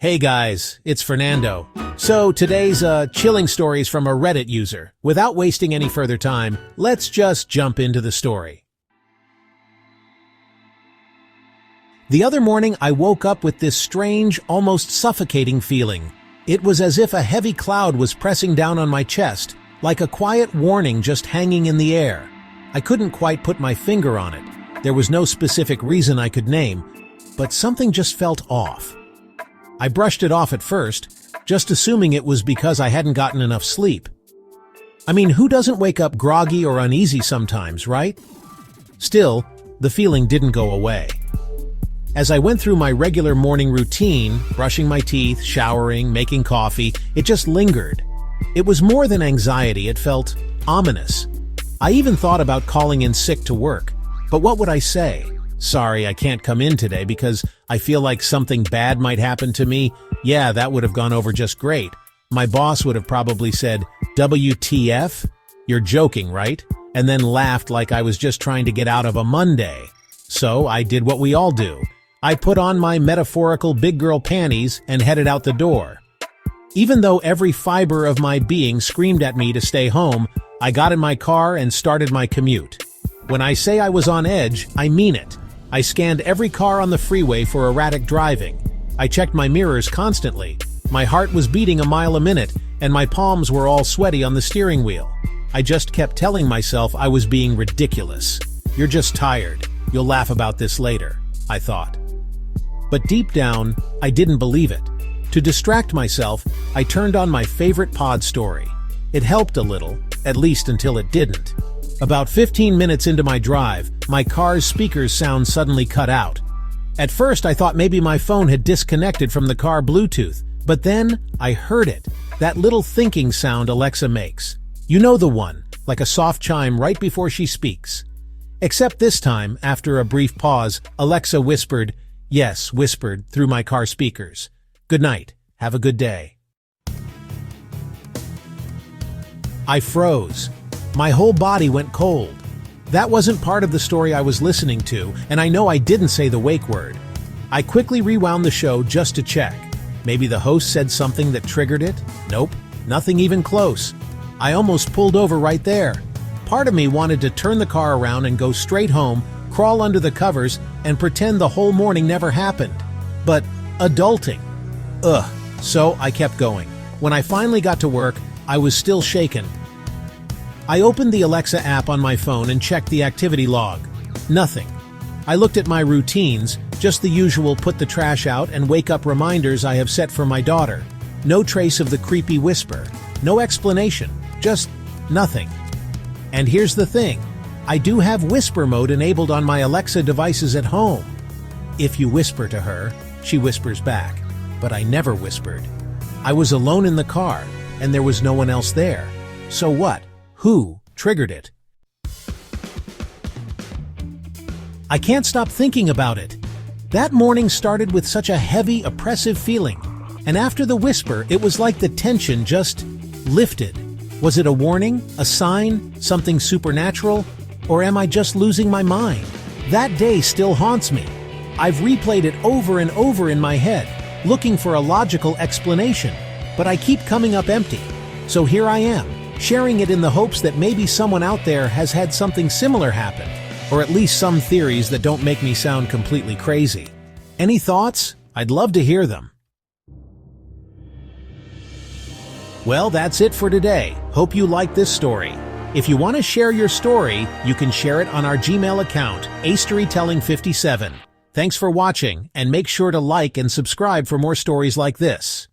Hey guys, it's Fernando. So today's chilling stories from a Reddit user. Without wasting any further time, let's just jump into the story. The other morning I woke up with this strange, almost suffocating feeling. It was as if a heavy cloud was pressing down on my chest, like a quiet warning just hanging in the air. I couldn't quite put my finger on it. There was no specific reason I could name, but something just felt off. I brushed it off at first, just assuming it was because I hadn't gotten enough sleep. I mean, who doesn't wake up groggy or uneasy sometimes, right? Still, the feeling didn't go away. As I went through my regular morning routine, brushing my teeth, showering, making coffee, it just lingered. It was more than anxiety, it felt ominous. I even thought about calling in sick to work. But what would I say? Sorry, I can't come in today because I feel like something bad might happen to me. Yeah, that would have gone over just great. My boss would have probably said, WTF? You're joking, right? And then laughed like I was just trying to get out of a Monday. So I did what we all do. I put on my metaphorical big girl panties and headed out the door. Even though every fiber of my being screamed at me to stay home, I got in my car and started my commute. When I say I was on edge, I mean it. I scanned every car on the freeway for erratic driving. I checked my mirrors constantly. My heart was beating a mile a minute, and my palms were all sweaty on the steering wheel. I just kept telling myself I was being ridiculous. You're just tired. You'll laugh about this later, I thought. But deep down, I didn't believe it. To distract myself, I turned on my favorite pod story. It helped a little, at least until it didn't. About 15 minutes into my drive, my car's speaker's sound suddenly cut out. At first, I thought maybe my phone had disconnected from the car Bluetooth, but then I heard it, that little thinking sound Alexa makes. You know the one, like a soft chime right before she speaks. Except this time, after a brief pause, Alexa whispered, yes, whispered through my car speakers. Good night. Have a good day. I froze. My whole body went cold. That wasn't part of the story I was listening to, and I know I didn't say the wake word. I quickly rewound the show just to check. Maybe the host said something that triggered it? Nope, nothing even close. I almost pulled over right there. Part of me wanted to turn the car around and go straight home, crawl under the covers, and pretend the whole morning never happened. But adulting. So I kept going. When I finally got to work, I was still shaken. I opened the Alexa app on my phone and checked the activity log. Nothing. I looked at my routines, just the usual put the trash out and wake up reminders I have set for my daughter. No trace of the creepy whisper. No explanation. Just nothing. And here's the thing. I do have whisper mode enabled on my Alexa devices at home. If you whisper to her, she whispers back. But I never whispered. I was alone in the car, and there was no one else there. So what? Who triggered it? I can't stop thinking about it. That morning started with such a heavy, oppressive feeling. And after the whisper, it was like the tension just lifted. Was it a warning? A sign? Something supernatural? Or am I just losing my mind? That day still haunts me. I've replayed it over and over in my head, looking for a logical explanation. But I keep coming up empty. So here I am, sharing it in the hopes that maybe someone out there has had something similar happen, or at least some theories that don't make me sound completely crazy. Any thoughts? I'd love to hear them. Well, that's it for today. Hope you liked this story. If you want to share your story, you can share it on our Gmail account, astorytelling57. Thanks for watching, and make sure to like and subscribe for more stories like this.